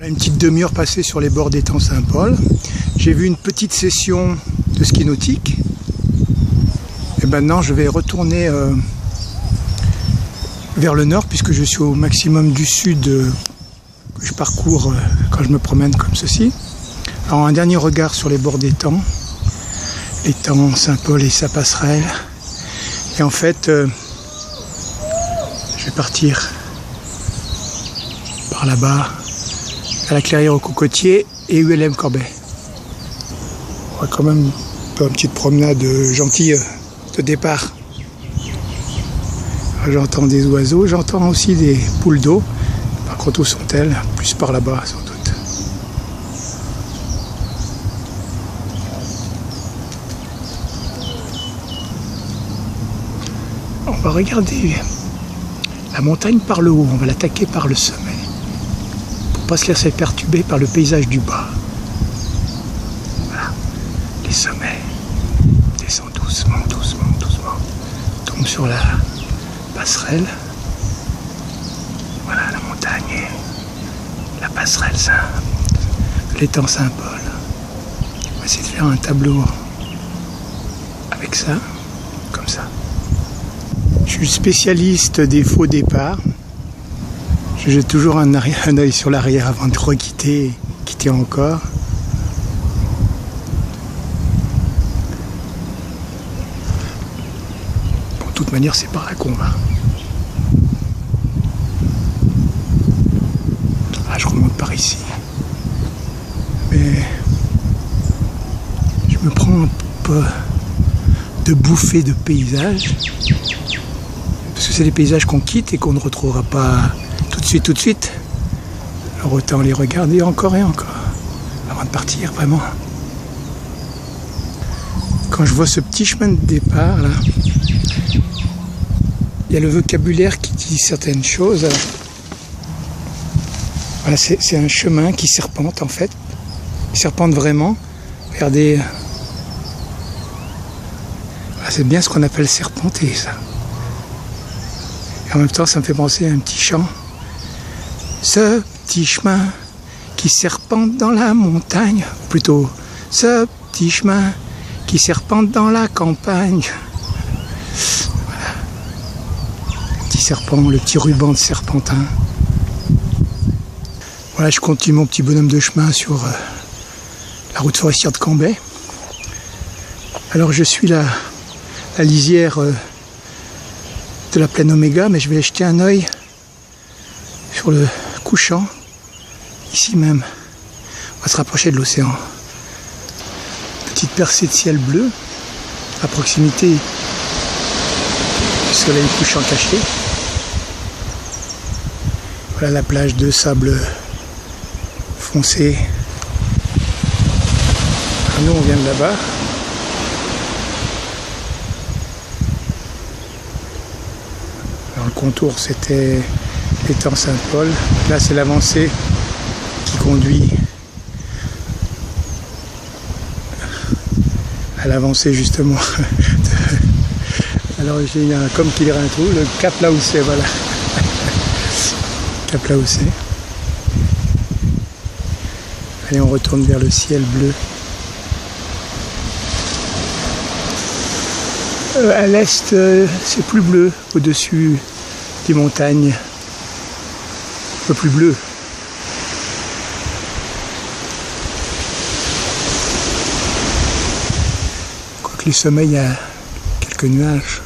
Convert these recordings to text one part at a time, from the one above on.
Une petite demi-heure passée sur les bords d'étang Saint-Paul. J'ai vu une petite session de ski nautique. Et maintenant, je vais retourner vers le nord, puisque je suis au maximum du sud que je parcours quand je me promène comme ceci. Alors, un dernier regard sur les bords d'étang, l'étang Saint-Paul et sa passerelle. Et en fait, je vais partir par là-bas, à la clairière aux cocotiers et ULM Corbet. On va quand même faire une petite promenade gentille de départ. J'entends des oiseaux, j'entends aussi des poules d'eau. Par contre, où sont-elles? Plus par là-bas, sans doute. On va regarder la montagne par le haut, on va l'attaquer par le sommet. Pas se laisser perturber par le paysage du bas. Voilà, les sommets. Descend doucement, doucement, doucement. Tombe sur la passerelle. Voilà la montagne et la passerelle, l'étang Saint-Paul. On va essayer de faire un tableau avec ça, comme ça. Je suis spécialiste des faux départs. Je jette toujours un œil sur l'arrière avant de quitter encore. Bon, de toute manière, c'est par là qu'on va. Ah, je remonte par ici. Mais je me prends un peu de bouffée de paysages. Parce que c'est des paysages qu'on quitte et qu'on ne retrouvera pas tout de suite. Alors autant les regarder encore et encore avant de partir, vraiment. Quand je vois ce petit chemin de départ là, il y a le vocabulaire qui dit certaines choses. Voilà, c'est un chemin qui serpente en fait. Il serpente vraiment. Regardez. Voilà, c'est bien ce qu'on appelle serpenter, ça. Et en même temps, ça me fait penser à un petit chant. Ce petit chemin qui serpente dans la montagne, plutôt ce petit chemin qui serpente dans la campagne. Voilà. Le petit serpent, le petit ruban de serpentin. Voilà, je continue mon petit bonhomme de chemin sur la route forestière de Cambet. Alors je suis la lisière de la plaine Oméga, mais je vais jeter un œil sur le couchant, ici même. On va se rapprocher de l'océan. Petite percée de ciel bleu, à proximité du soleil couchant caché. Voilà la plage de sable foncé. Nous, on vient de là-bas. Alors, le contour, c'était l'étang Saint-Paul. Là, c'est l'avancée qui conduit à l'avancée, justement. Alors, il y a un com qui dirait un trou, le Cap Laoussé, voilà. Cap Laoussé. Allez, on retourne vers le ciel bleu. À l'est, c'est plus bleu au-dessus des montagnes. Un peu plus bleu. Quoique les sommets, il y a quelques nuages.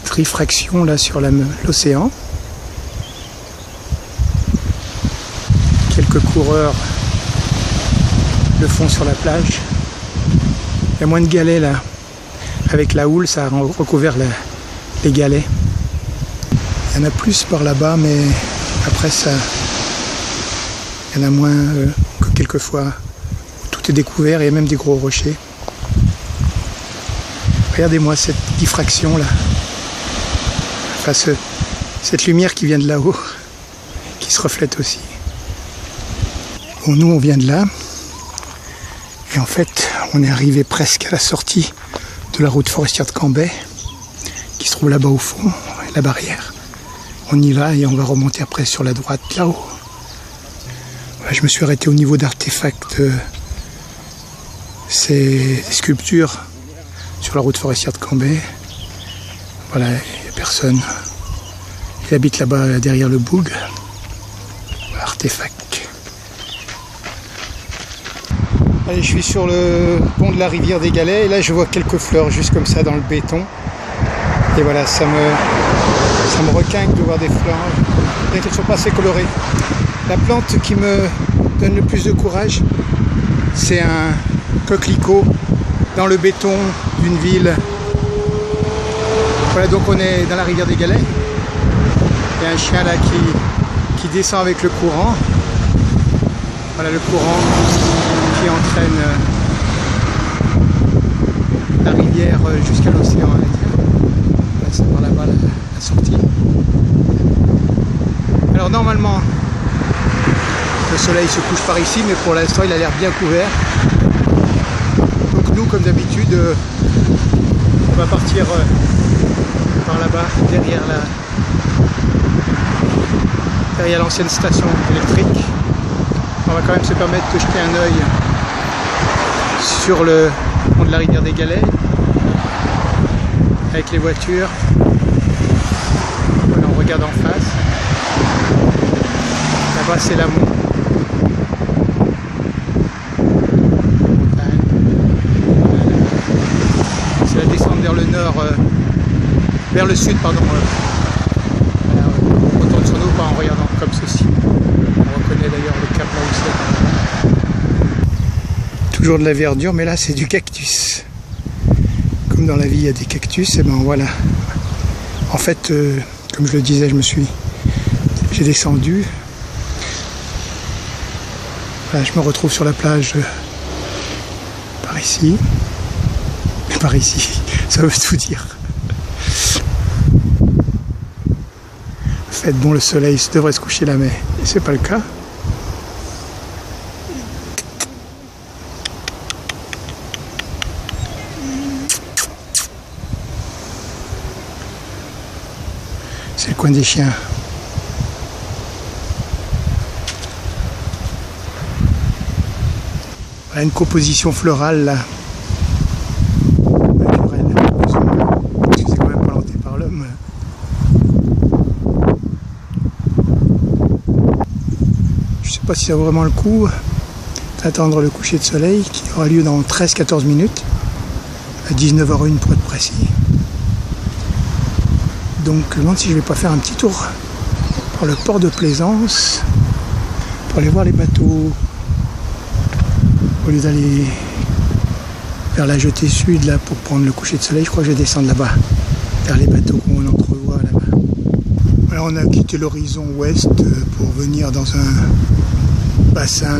Trifraction là sur l'océan. Quelques coureurs le font sur la plage. Il y a moins de galets là. Avec la houle, ça a recouvert les galets. Il y en a plus par là-bas, mais après ça, il y en a moins que quelquefois où tout est découvert et il y a même des gros rochers. Regardez-moi cette diffraction là. Enfin, cette lumière qui vient de là-haut, qui se reflète aussi. Bon, nous on vient de là. Et en fait, on est arrivé presque à la sortie de la route forestière de Cambet, qui se trouve là-bas au fond, la barrière. on y va et on va remonter après sur la droite là-haut. Voilà, je me suis arrêté au niveau d'artefacts, ces sculptures sur la route forestière de Cambrai. Voilà, il n'y a personne. Il habite là-bas derrière le boug. Voilà, artefact. Allez, je suis sur le pont de la rivière des Galets et là je vois quelques fleurs juste comme ça dans le béton. Et voilà, ça me requinque de voir des fleurs, bien qu'elles ne soient pas assez colorées. La plante qui me donne le plus de courage, c'est un coquelicot dans le béton d'une ville. Voilà, donc on est dans la rivière des Galets. Il y a un chien là qui descend avec le courant. Voilà le courant qui entraîne la rivière jusqu'à l'océan Indien. C'est par là-bas la sortie. Alors normalement, le soleil se couche par ici, mais pour l'instant il a l'air bien couvert. Donc nous, comme d'habitude, on va partir par là-bas, derrière l'ancienne station électrique. On va quand même se permettre de jeter un œil sur le pont de la rivière des Galets avec les voitures. Voilà, on regarde en face. Là-bas c'est l'amont. C'est la descente vers le nord, vers le sud, pardon. On retourne sur nous pas en regardant comme ceci. On reconnaît d'ailleurs le cap là où c'est. Toujours de la verdure, mais là c'est du cactus. Comme dans la vie il y a des cactus, et ben voilà. En fait, comme je le disais, j'ai descendu. Voilà, je me retrouve sur la plage par ici. Par ici, ça veut tout dire. En fait, bon, le soleil devrait se coucher là, mais c'est pas le cas. C'est le coin des chiens. Voilà une composition florale là. Excusez-moi, planté par l'homme. Je sais pas si ça vaut vraiment le coup d'attendre le coucher de soleil qui aura lieu dans 13-14 minutes, à 19h01 pour être précis. Donc je me demande si je vais pas faire un petit tour par le port de Plaisance pour aller voir les bateaux au lieu d'aller vers la jetée sud là pour prendre le coucher de soleil. Je crois que je vais descendre là-bas vers les bateaux qu'on entrevoit là-bas. Voilà, on a quitté l'horizon ouest pour venir dans un bassin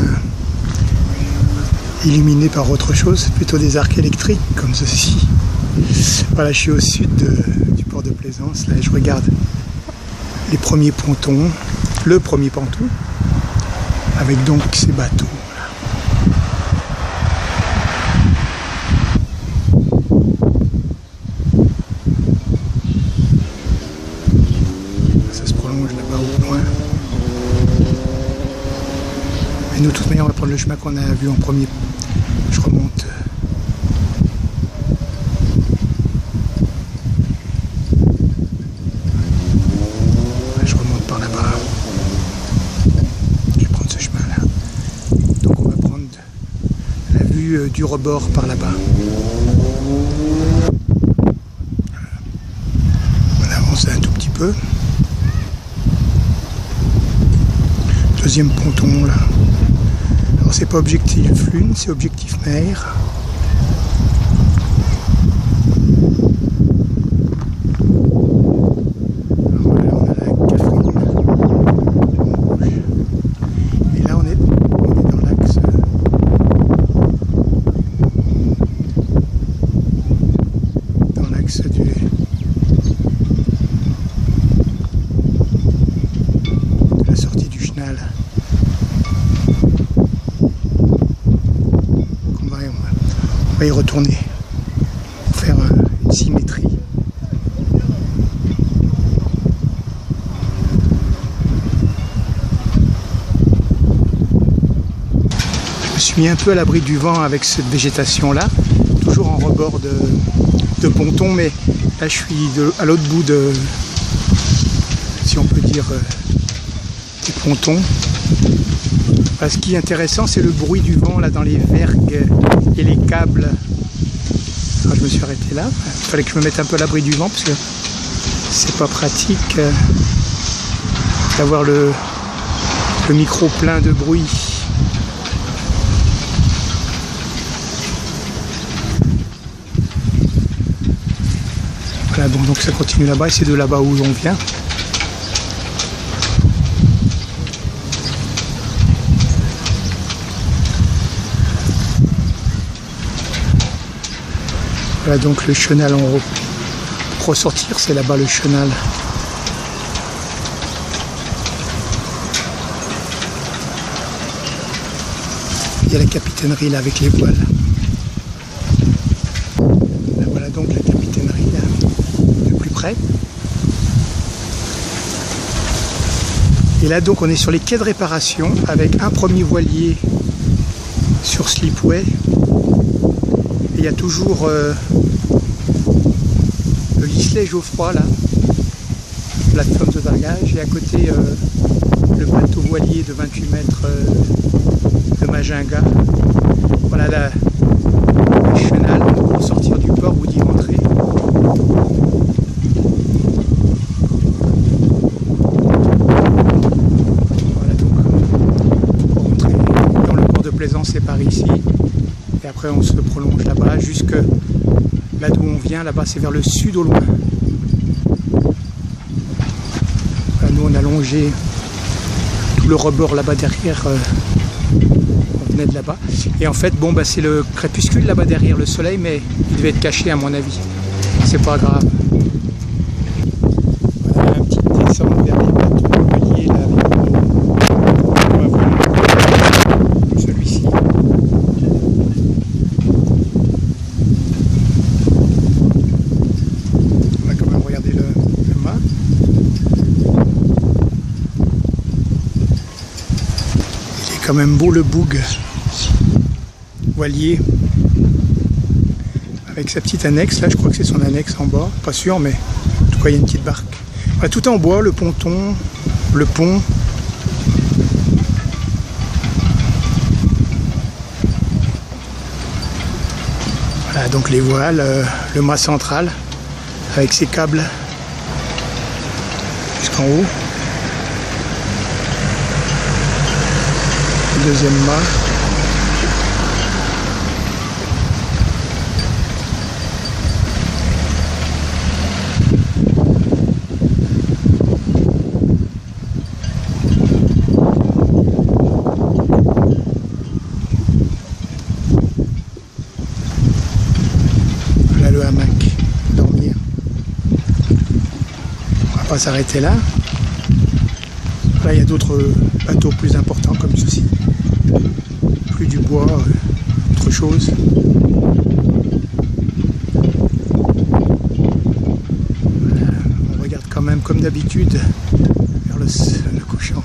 illuminé par autre chose, plutôt des arcs électriques comme ceci. Voilà, je suis au sud du port de Plaisance. Là, je regarde les premiers pontons, le premier ponton, avec donc ces bateaux. Ça se prolonge là-bas au loin. Mais nous, de toute manière, on va prendre le chemin qu'on a vu en premier. Je remonte. Du rebord par là-bas. On avance un tout petit peu. Deuxième ponton là. Alors c'est pas objectif lune, c'est objectif mer. La sortie du chenal. On va y retourner pour faire une symétrie. suis mis un peu à l'abri du vent avec cette végétation-là, toujours en rebord de ponton, mais là je suis à l'autre bout de, si on peut dire, des pontons. Ce qui est intéressant, c'est le bruit du vent là dans les vergues et les câbles. Alors, je me suis arrêté là. Il fallait que je me mette un peu à l'abri du vent parce que c'est pas pratique d'avoir le micro plein de bruit. Voilà, bon, donc ça continue là-bas et c'est de là-bas où on vient. Voilà donc le chenal en haut. Pour ressortir, c'est là-bas le chenal. Il y a la capitainerie là avec les voiles. Là, voilà donc la capitainerie là, de plus près. Et là donc on est sur les quais de réparation avec un premier voilier sur Slipway. Et il y a toujours le Lisley Geoffroy là, plateforme de dragage, et à côté le bateau voilier de 28 mètres de Majinga. Voilà le chenal pour sortir du port ou d'y rentrer. Voilà donc pour rentrer dans le port de Plaisance, c'est par ici. Et après on se prolonge là-bas jusque là d'où on vient, là-bas c'est vers le sud au loin. Voilà, nous on a longé tout le rebord là-bas derrière, on venait de là-bas. Et en fait bon bah c'est le crépuscule là-bas derrière le soleil, mais il devait être caché à mon avis. C'est pas grave. Voilà un petit descente vers les bateaux voiliers là avec celui-ci. Quand même beau le boug voilier avec sa petite annexe là, je crois que c'est son annexe en bas, pas sûr, mais en tout cas il y a une petite barque. Voilà, tout en bois, le ponton, le pont. Voilà donc les voiles, le mât central avec ses câbles jusqu'en haut. Deuxième mât. Voilà le hamac pour dormir. On va pas s'arrêter là. Là il y a d'autres bateaux plus importants comme ceci. Plus du bois, autre chose. Voilà, on regarde quand même comme d'habitude vers le couchant.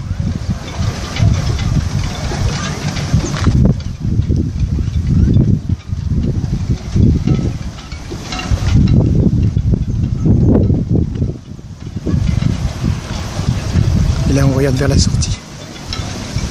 Et là on regarde vers la sortie.